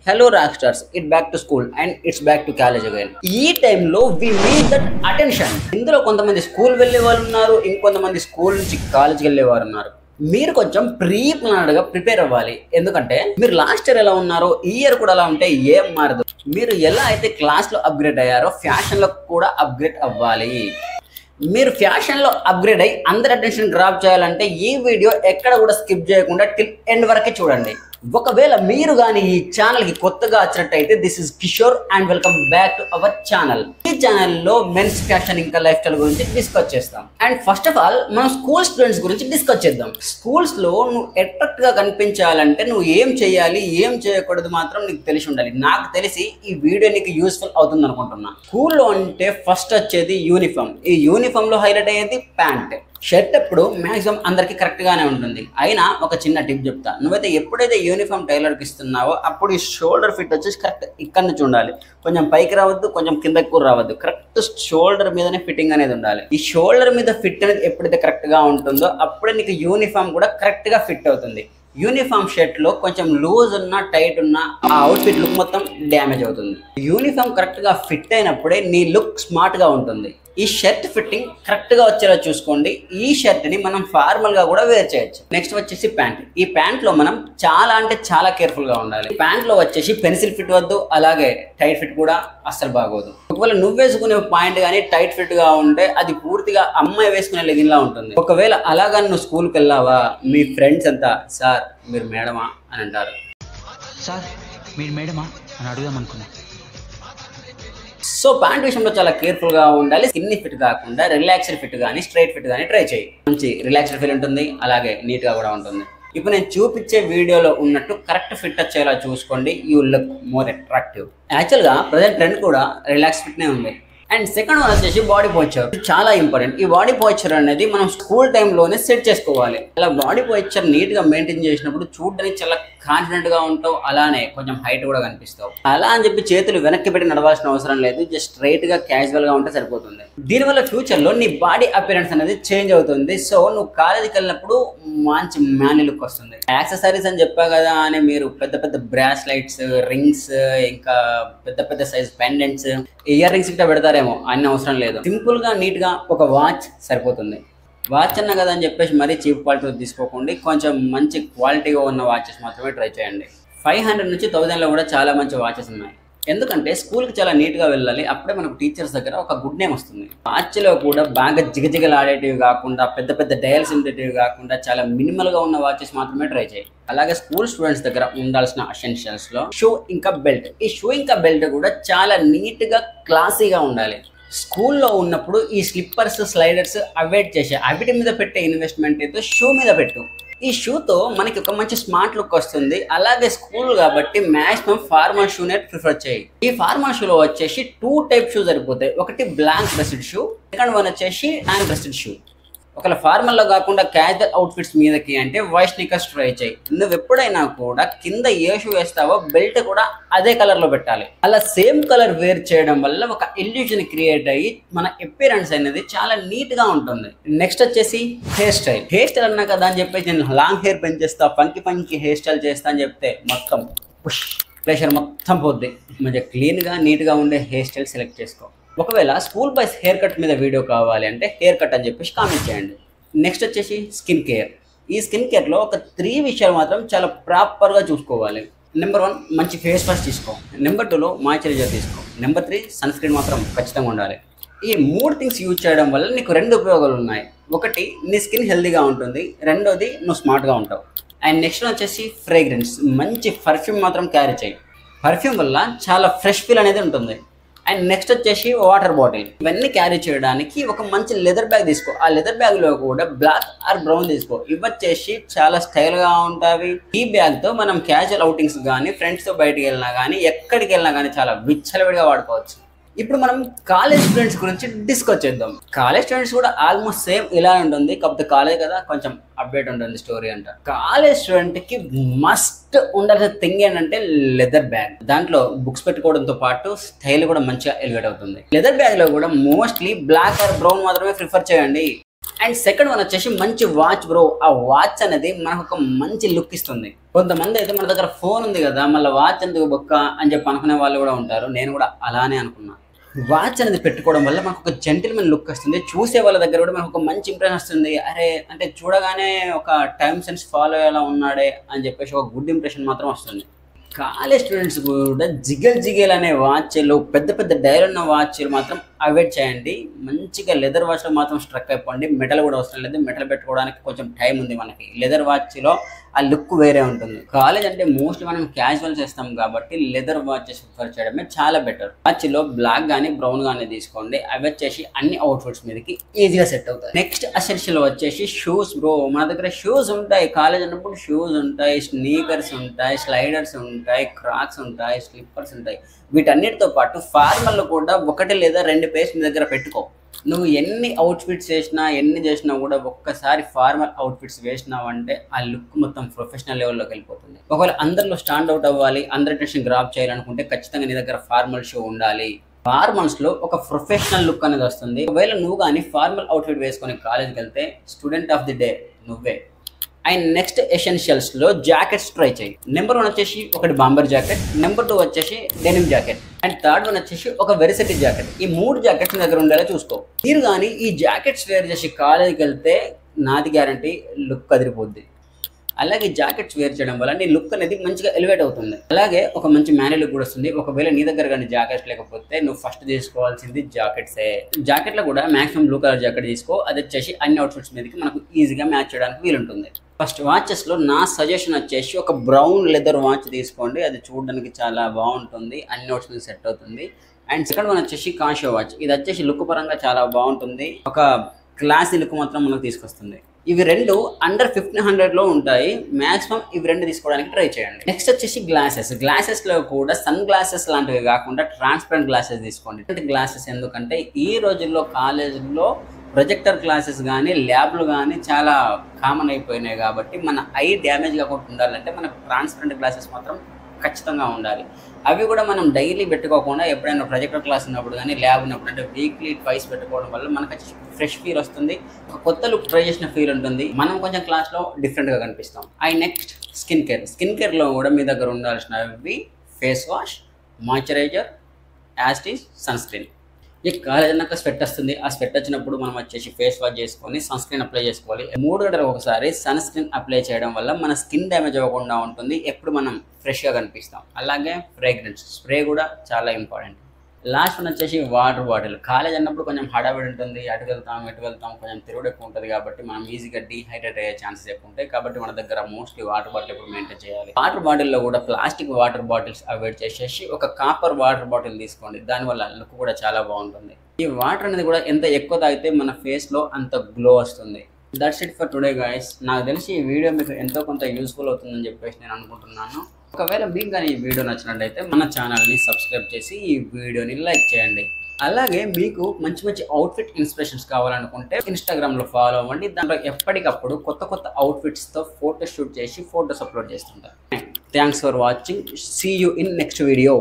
Hello rockstars, it's back to school and it's back to college again. ఈ టైంలో we need that attention. ఇందులో కొంతమంది school వెళ్ళే వాళ్ళు ఉన్నారు, ఇంకొంతమంది స్కూల్ నుంచి కాలేజ్కి వెళ్ళే వారు ఉన్నారు. మీరు కొంచెం ప్రీ ప్లాన్డ్గా ప్రిపేర్ అవ్వాలి. ఎందుకంటే మీరు లాస్ట్ ఇయర్ ఎలా ఉన్నారో ఈ ఇయర్ కూడా అలా ఉంటే ఏం మారదు. మీరు ఎలా అయితే క్లాస్లో అప్గ్రేడ్ అయ్యారో ఫ్యాషన్లో కూడా అప్గ్రేడ్ అవ్వాలి. మీరు ఫ్యాషన్లో అప్గ్రేడ్ అయ్యి అందరి అటెన్షన్ గ్రాప్ చేయాలంటే ఈ వీడియో ఎక్కడ కూడా స్కిప్ చేయకుండా టిల్ ఎండ్ వరకే చూడండి. ఒకవేళ మీరు కానీ ఈ ఛానల్కి కొత్తగా వచ్చినట్టయితే this is Kishore and welcome back to our channel. ఈ ఛానల్లో మెన్స్ ఫ్యాషన్ ఇంకా లైఫ్ స్టైల్ గురించి డిస్కస్ చేస్తాం. అండ్ ఫస్ట్ ఆఫ్ ఆల్ మనం స్కూల్ స్టూడెంట్స్ గురించి డిస్కస్ చేద్దాం. స్కూల్స్లో నువ్వు అట్రాక్ట్గా కనిపించాలంటే నువ్వు ఏం చేయాలి, ఏం చేయకూడదు మాత్రం నీకు తెలిసి ఉండాలి. నాకు తెలిసి ఈ వీడియో నీకు యూస్ఫుల్ అవుతుంది అనుకుంటున్నా. స్కూల్లో అంటే ఫస్ట్ వచ్చేది యూనిఫామ్. ఈ యూనిఫామ్లో హైలైట్ అయ్యేది ప్యాంట్. షర్ట్ ఎప్పుడు మ్యాక్సిమం అందరికి కరెక్ట్గానే ఉంటుంది. అయినా ఒక చిన్న టిప్ చెప్తా. నువ్వైతే ఎప్పుడైతే యూనిఫామ్ టైలర్కి ఇస్తున్నావో అప్పుడు ఈ షోల్డర్ ఫిట్ వచ్చేసి కరెక్ట్ ఇక్కడ నుంచి ఉండాలి. కొంచెం పైకి రావద్దు, కొంచెం కిందకి కూడా రావద్దు. కరెక్ట్ షోల్డర్ మీదనే ఫిట్టింగ్ అనేది ఉండాలి. ఈ షోల్డర్ మీద ఫిట్ అనేది ఎప్పుడైతే కరెక్ట్గా ఉంటుందో అప్పుడే నీకు యూనిఫామ్ కూడా కరెక్ట్గా ఫిట్ అవుతుంది. యూనిఫామ్ షర్ట్లో కొంచెం లూజ్ ఉన్నా టైట్ ఉన్నా ఆ అవుట్ఫిట్ లుక్ మొత్తం డ్యామేజ్ అవుతుంది. యూనిఫామ్ కరెక్ట్గా ఫిట్ అయినప్పుడే నీ లుక్ స్మార్ట్గా ఉంటుంది. ఈ షర్ట్ ఫిట్టింగ్ కరెక్ట్గా వచ్చేలా చూసుకోండి. ఈ షర్ట్ని మనం ఫార్మల్గా కూడా వేర్ చేయొచ్చు. నెక్స్ట్ వచ్చేసి ప్యాంట్. ఈ ప్యాంట్లో మనం చాలా అంటే చాలా కేర్ఫుల్గా ఉండాలి. ప్యాంట్లో వచ్చేసి పెన్సిల్ ఫిట్ వద్దు, అలాగే టైట్ ఫిట్ కూడా అస్సలు బాగోదు. ఒకవేళ నువ్వు వేసుకునే పాయింట్ కానీ టైట్ ఫిట్గా ఉంటే అది పూర్తిగా అమ్మాయి వేసుకునే లెగిన్లా ఉంటుంది. ఒకవేళ అలాగా నువ్వు స్కూల్కి వెళ్ళావా, మీ ఫ్రెండ్స్ అంతా సార్ మీరు మేడమా అని అంటారు. సార్ మీరు మేడమా అని అడుగుదాం అనుకున్నా. సో ప్యాంట్ విషయంలో చాలా కేర్ఫుల్గా ఉండాలి. స్కిన్ని ఫిట్ కాకుండా రిలాక్స్డ్ ఫిట్ కానీ స్ట్రైట్ ఫిట్ కానీ ట్రై చేయి. మంచి రిలాక్స్డ్ ఫీల్ ఉంటుంది, అలాగే నీట్గా కూడా ఉంటుంది. ఇప్పుడు నేను చూపించే వీడియోలో ఉన్నట్టు కరెక్ట్ ఫిట్ వచ్చేలా చూసుకోండి. You look more attractive. యాక్చువల్గా ప్రజెంట్ ట్రెండ్ కూడా రిలాక్స్ ఫిట్నే ఉంది. అండ్ సెకండ్ వన్ వచ్చేసి బాడీ పోస్చర్. చాలా ఇంపార్టెంట్. ఈ బాడీ పోస్చర్ అనేది మనం స్కూల్ టైంలోనే సెట్ చేసుకోవాలి. అలా బాడీ పోస్చర్ నీట్గా మెయింటైన్ చేసినప్పుడు చూడడానికి చాలా కాన్ఫిడెంట్గా ఉంటావు, అలానే కొంచెం హైట్ కూడా కనిపిస్తావు. అలా అని చెప్పి చేతులు వెనక్కి పెట్టి నడవాల్సిన అవసరం లేదు. జస్ట్ స్ట్రైట్గా క్యాజువల్గా ఉంటే సరిపోతుంది. దీనివల్ల ఫ్యూచర్లో నీ బాడీ అపిరెన్స్ అనేది చేంజ్ అవుతుంది. సో నువ్వు కాలేజీకి వెళ్ళినప్పుడు మంచి మ్యాన్లీ లుక్ వస్తుంది. యాక్సెసరీస్ అని చెప్పా కదా అని మీరు పెద్ద పెద్ద బ్రాస్లైట్స్, రింగ్స్, ఇంకా పెద్ద పెద్ద సైజ్ పెండెంట్స్, ఇయర్ రింగ్స్ ఇట్లా పెడతారేమో, అన్ని అవసరం లేదు. సింపుల్గా నీట్గా ఒక వాచ్ సరిపోతుంది. వాచ్ అన్న కదా అని చెప్పేసి మరీ చీప్ క్వాలిటీ తీసుకోకండి. కొంచెం మంచి క్వాలిటీగా ఉన్న వాచెస్ మాత్రమే ట్రై చేయండి. 500 నుంచి 1000లో కూడా చాలా మంచి వాచెస్ ఉన్నాయి. ఎందుకంటే స్కూల్కి చాలా నీట్గా వెళ్ళాలి. అప్పుడే మనకు టీచర్స్ దగ్గర ఒక గుడ్ నేమ్ వస్తుంది. వాచ్లో కూడా బాగా జిగజిగలాడేటివి కాకుండా, పెద్ద పెద్ద డయల్స్ ఉండేటివి కాకుండా చాలా మినిమల్గా ఉన్న వాచెస్ మాత్రమే ట్రై చేయి. అలాగే స్కూల్ స్టూడెంట్స్ దగ్గర ఉండాల్సిన ఎసెన్షియల్స్లో షూ ఇంకా బెల్ట్. ఈ షూ ఇంకా బెల్ట్ కూడా చాలా నీట్గా క్లాసీగా ఉండాలి. స్కూల్లో ఉన్నప్పుడు ఈ స్లిప్పర్స్, స్లైడర్స్ అవాయిడ్ చేసే, అవిటి మీద పెట్టే ఇన్వెస్ట్మెంట్ అయితే షూ మీద పెట్టు. ఈ షూతో మనకి ఒక మంచి స్మార్ట్ లుక్ వస్తుంది. అలాగే స్కూల్ కాబట్టి మ్యాక్సిమం ఫార్మల్ షూనే ప్రిఫర్ చేయి. ఈ ఫార్మల్ షూలో వచ్చేసి 2 టైప్ షూ సరిపోతాయి. ఒకటి black breasted shoe, second one వచ్చేసి హ్యాండ్ బ్రెస్టెడ్ షూ. ఒకవేళ ఫార్మల్లో కాకుండా క్యాజువల్ అవుట్ఫిట్స్ మీదకి అంటే వైట్ స్నికర్స్ ట్రై చేయి. నువ్వు ఎప్పుడైనా కూడా కింద ఏ షూ వేస్తావో బెల్ట్ కూడా అదే కలర్లో పెట్టాలి. అలా సేమ్ కలర్ వేర్ చేయడం వల్ల ఒక ఇల్యూజన్ క్రియేట్ అయ్యి మన అపిరెన్స్ అనేది చాలా నీట్గా ఉంటుంది. నెక్స్ట్ వచ్చేసి హెయిర్ స్టైల్. హెయిర్ స్టైల్ అన్నా కదా అని చెప్పేసి నేను లాంగ్ హెయిర్ పెంచేస్తా, పంకి హెయిర్ స్టైల్ చేస్తా అని చెప్తే మొత్తం పుష్ ప్రెషర్ మొత్తం పోద్ది. మంచిగా క్లీన్గా నీట్గా ఉండే హెయిర్ స్టైల్ సెలెక్ట్ చేసుకో. ఒకవేళ స్కూల్ బాయ్స్ హెయిర్ కట్ మీద వీడియో కావాలి అంటే హెయిర్ కట్ అని చెప్పేసి కామెంట్ చేయండి. నెక్స్ట్ వచ్చేసి స్కిన్ కేర్. ఈ స్కిన్ కేర్లో ఒక 3 విషయాలు మాత్రం చాలా ప్రాపర్గా చూసుకోవాలి. నెంబర్ 1 మంచి ఫేస్ వాష్ తీసుకో. నెంబర్ 2లో మాయిశ్చరైజర్ తీసుకో. నెంబర్ 3 సన్ స్క్రీన్ మాత్రం ఖచ్చితంగా ఉండాలి. ఈ 3 థింగ్స్ యూజ్ చేయడం వల్ల నీకు 2 ఉపయోగాలు ఉన్నాయి. ఒకటి నీ స్కిన్ హెల్తీగా ఉంటుంది, రెండోది నువ్వు స్మార్ట్గా ఉంటావు. అండ్ నెక్స్ట్ వచ్చేసి ఫ్రేగ్రెన్స్. మంచి పర్ఫ్యూమ్ మాత్రం క్యారీ చేయి. పర్ఫ్యూమ్ వల్ల చాలా ఫ్రెష్ ఫీల్ అనేది ఉంటుంది. అండ్ నెక్స్ట్ వచ్చేసి వాటర్ బాటిల్. ఇవన్నీ క్యారీ చేయడానికి ఒక మంచి లెదర్ బ్యాగ్ తీసుకో. ఆ లెదర్ బ్యాగ్లో కూడా బ్లాక్ ఆర్ బ్రౌన్ తీసుకో. ఇవి వచ్చేసి చాలా స్టైల్గా ఉంటాయి. ఈ బ్యాగ్తో మనం క్యాజువల్ అవుటింగ్స్ కానీ, ఫ్రెండ్స్తో బయటికి వెళ్ళినా కానీ, ఎక్కడికి వెళ్ళినా కానీ చాలా విచ్చలవిడిగా వాడుకోవచ్చు. ఇప్పుడు మనం కాలేజ్ స్టూడెంట్స్ గురించి డిస్కస్ చేద్దాం. కాలేజ్ స్టూడెంట్స్ కూడా ఆల్మోస్ట్ సేమ్ ఇలా ఉంటుంది. కాకపోతే కాలేజ్ కదా కొంచెం అప్డేట్ ఉంటుంది స్టోరీ అంట. కాలేజ్ స్టూడెంట్కి మస్ట్ ఉండాల్సిన థింగ్ ఏంటంటే లెదర్ బ్యాగ్. దాంట్లో బుక్స్ పెట్టుకోవడంతో పాటు స్టైల్ కూడా మంచిగా ఎలివేట్ అవుతుంది. లెదర్ బ్యాగ్లో కూడా మోస్ట్లీ బ్లాక్ ఆర్ బ్రౌన్ మాత్రమే ప్రిఫర్ చేయండి. అండ్ సెకండ్ వన్ వచ్చేసి మంచి వాచ్ బ్రో. ఆ వాచ్ అనేది మనకు ఒక మంచి లుక్ ఇస్తుంది. కొంతమంది అయితే మన దగ్గర ఫోన్ ఉంది కదా, మళ్ళీ వాచ్ ఎందుకు బొక్క అని చెప్పి అనుకునే వాళ్ళు కూడా ఉంటారు. నేను కూడా అలానే అనుకున్నా. వాచ్ అనేది పెట్టుకోవడం వల్ల మనకు ఒక జెంటిల్మెన్ లుక్ వస్తుంది. చూసే వాళ్ళ దగ్గర కూడా మనకు ఒక మంచి ఇంప్రెషన్ వస్తుంది. అరే అంటే చూడగానే ఒక టైం సెన్స్ ఫాలో అయ్యేలా ఉన్నాడే అని చెప్పేసి ఒక గుడ్ ఇంప్రెషన్ మాత్రం వస్తుంది. కాలేజ్ స్టూడెంట్స్ కూడా జిగేల్ అనే వాచ్లు, పెద్ద పెద్ద డైల్ ఉన్న వాచ్లు మాత్రం అవాయిడ్ చేయండి. మంచిగా లెదర్ వాచ్లో మాత్రం స్ట్రక్ అయిపోండి. మెటల్ కూడా అవసరం లేదు. మెటల్ పెట్టుకోవడానికి కొంచెం టైం ఉంది మనకి. లెదర్ వాచ్లో ఆ లుక్ వేరే ఉంటుంది. కాలేజ్ అంటే మోస్ట్లీ మనం క్యాజువల్ చేస్తాం కాబట్టి లెదర్ వాచెస్ ప్రిఫర్ చేయడమే చాలా బెటర్. వాచ్లో బ్లాక్ కానీ బ్రౌన్ కానీ తీసుకోండి. అవి వచ్చేసి అన్ని అవుట్ఫిట్స్ మీదకి ఈజీగా సెట్ అవుతాయి. నెక్స్ట్ అసెన్షియల్ వచ్చేసి షూస్ బ్రో. మన దగ్గర షూస్ ఉంటాయి. కాలేజ్ అన్నప్పుడు షూస్ ఉంటాయి, స్నీకర్స్ ఉంటాయి, స్లైడర్స్ ఉంటాయి, క్రాక్స్ ఉంటాయి, స్లిప్పర్స్ ఉంటాయి. వీటన్నిటితో పాటు ఫార్మల్ కూడా ఒకటి లేదా 2 పేర్స్ మీ దగ్గర పెట్టుకో. నువ్వు ఎన్ని అవుట్ఫిట్స్ వేసినా ఎన్ని చేసినా కూడా ఒక్కసారి ఫార్మల్ అవుట్ఫిట్స్ వేసినావంటే ఆ లుక్ మొత్తం ప్రొఫెషనల్ లెవెల్లోకి వెళ్ళిపోతుంది. ఒకవేళ అందరిలో స్టాండ్ అవుట్ అవ్వాలి, అందరి అటెన్షన్ గ్రాప్ చేయాలనుకుంటే ఖచ్చితంగా నీ దగ్గర ఫార్మల్ షూ ఉండాలి. ఫార్మల్స్ లో ఒక ప్రొఫెషనల్ లుక్ అనేది వస్తుంది. ఒకవేళ నువ్వు కానీ ఫార్మల్ అవుట్ఫిట్ వేసుకొని కాలేజ్కి వెళ్తే స్టూడెంట్ ఆఫ్ ది డే నువ్వే. అండ్ నెక్స్ట్ ఎసెన్షియల్స్ లో జాకెట్స్ ట్రై చేయి. నెంబర్ 1 వచ్చేసి ఒకటి బాంబర్ జాకెట్, నెంబర్ 2 వచ్చేసి denim jacket, and third one వచ్చేసి ఒక వెరిసిటీ జాకెట్. ఈ 3 జాకెట్స్ మీ దగ్గర ఉండేలా చూసుకో. మీరు కానీ ఈ జాకెట్స్ వేర్ చేసి కాలేజీకి వెళ్తే నాది గ్యారంటీ లుక్ అదిరిపోద్ది. అలాగే జాకెట్స్ వేర్ చేయడం వల్ల నీ లుక్ అనేది మంచిగా ఎలివేట్ అవుతుంది. అలాగే ఒక మంచి మ్యానీ లుక్ కూడా వస్తుంది. ఒకవేళ నీ దగ్గర కానీ జాకెట్స్ లేకపోతే నువ్వు ఫస్ట్ తీసుకోవాల్సింది జాకెట్సే. జాకెట్లో కూడా మాక్సిమం బ్లూ కలర్ జాకెట్ తీసుకో. అది వచ్చేసి అన్ని అవుట్ఫిట్స్ మీదకి మనకు ఈజీగా మ్యాచ్ చేయడానికి వీలుంటుంది. ఫస్ట్ వాచెస్లో నా సజెషన్ వచ్చేసి ఒక బ్రౌన్ లెదర్ వాచ్ తీసుకోండి. అది చూడడానికి చాలా బాగుంటుంది, అన్ని అవుట్స్ మీద సెట్ అవుతుంది. అండ్ సెకండ్ వన్ వచ్చేసి కాషియో వాచ్. ఇది వచ్చేసి లుక్ పరంగా చాలా బాగుంటుంది. ఒక క్లాసీ లుక్ మాత్రం మనకు తీసుకొస్తుంది. ఇవి 2 అండర్ 1500లో ఉంటాయి. మాక్సిమం ఇవి 2 తీసుకోవడానికి ట్రై చేయండి. నెక్స్ట్ వచ్చేసి గ్లాసెస్. గ్లాసెస్లో కూడా సన్ గ్లాసెస్ లాంటివి కాకుండా ట్రాన్స్పరెంట్ గ్లాసెస్ తీసుకోండి. గ్లాసెస్ ఎందుకంటే ఈ రోజుల్లో కాలేజీలో ప్రొజెక్టర్ క్లాసెస్ కానీ ల్యాబ్లు కానీ చాలా కామన్ అయిపోయినాయి కాబట్టి మన ఐ డ్యామేజ్ కాకుండా ఉండాలంటే మనకు ట్రాన్స్పరెంట్ గ్లాసెస్ మాత్రం ఖచ్చితంగా ఉండాలి. అవి కూడా మనం డైలీ పెట్టుకోకుండా ఎప్పుడైనా ప్రొజెక్టర్ క్లాస్ ఉన్నప్పుడు కానీ ల్యాబ్ ఉన్నప్పుడు అంటే వీక్లీ ట్వైస్ పెట్టుకోవడం వల్ల మనకు ఫ్రెష్ ఫీల్ వస్తుంది. ఒక కొత్త లుక్ ట్రై చేసిన ఫీల్ ఉంటుంది. మనం కొంచెం క్లాస్లో డిఫరెంట్గా కనిపిస్తాం. Next skin care. స్కిన్ కేర్లో కూడా మీ దగ్గర ఉండాల్సినవి ఫేస్ వాష్, మాయిశ్చరైజర్, యాస్టీస్, సన్ స్క్రీన్. ఈ కాలేజ్ అన్నాక స్వెట్ వస్తుంది. ఆ స్వెట్ వచ్చినప్పుడు మనం వచ్చేసి ఫేస్ వాష్ చేసుకొని సన్ స్క్రీన్ అప్లై చేసుకోవాలి. 3 గంటలకు ఒకసారి సన్ స్క్రీన్ అప్లై చేయడం వల్ల మన స్కిన్ డ్యామేజ్ అవ్వకుండా ఉంటుంది. ఎప్పుడు మనం ఫ్రెష్గా కనిపిస్తాం. అలాగే ఫ్రేగ్రెన్స్ స్ప్రే కూడా చాలా ఇంపార్టెంట్. లాస్ట్ వన్ వచ్చేసి వాటర్ బాటిల్. కాలేజ్ అన్నప్పుడు కొంచెం హడావిడి ఉంటుంది. అటు వెళ్తాం ఇటు వెళ్తాం, కొంచెం తిరుగుడు ఎక్కువ ఉంటుంది కాబట్టి మనం ఈజీగా డీహైడ్రేట్ అయ్యే ఛాన్సెస్ ఎక్కువ ఉంటాయి. కాబట్టి మన దగ్గర మోస్ట్లీ వాటర్ బాటిల్ ఎప్పుడు మెయింటైన్ చేయాలి. వాటర్ బాటిల్లో కూడా ప్లాస్టిక్ వాటర్ బాటిల్స్ అవాయిడ్ చేసేసి ఒక కాపర్ వాటర్ బాటిల్ తీసుకోండి. దానివల్ల లుక్ కూడా చాలా బాగుంటుంది. ఈ వాటర్ అనేది కూడా ఎంత ఎక్కువ తాగితే మన ఫేస్లో అంత గ్లో వస్తుంది. That's it for today guys. నాకు తెలిసి ఈ వీడియో మీకు ఎంతో కొంత యూస్ఫుల్ అవుతుందని చెప్పేసి నేను అనుకుంటున్నాను. ఒకవేళ మీకు కానీ ఈ వీడియో నచ్చినట్లయితే మన ఛానల్ని సబ్స్క్రైబ్ చేసి ఈ వీడియోని లైక్ చేయండి. అలాగే మీకు మంచి మంచి అవుట్ఫిట్ ఇన్స్పిరేషన్స్ కావాలనుకుంటే ఇన్స్టాగ్రామ్లో ఫాలో అవ్వండి. దాంట్లో ఎప్పటికప్పుడు కొత్త కొత్త అవుట్ఫిట్స్తో ఫోటో షూట్ చేసి ఫోటోస్ అప్లోడ్ చేస్తుంటారు. Thanks for watching. See you in next video.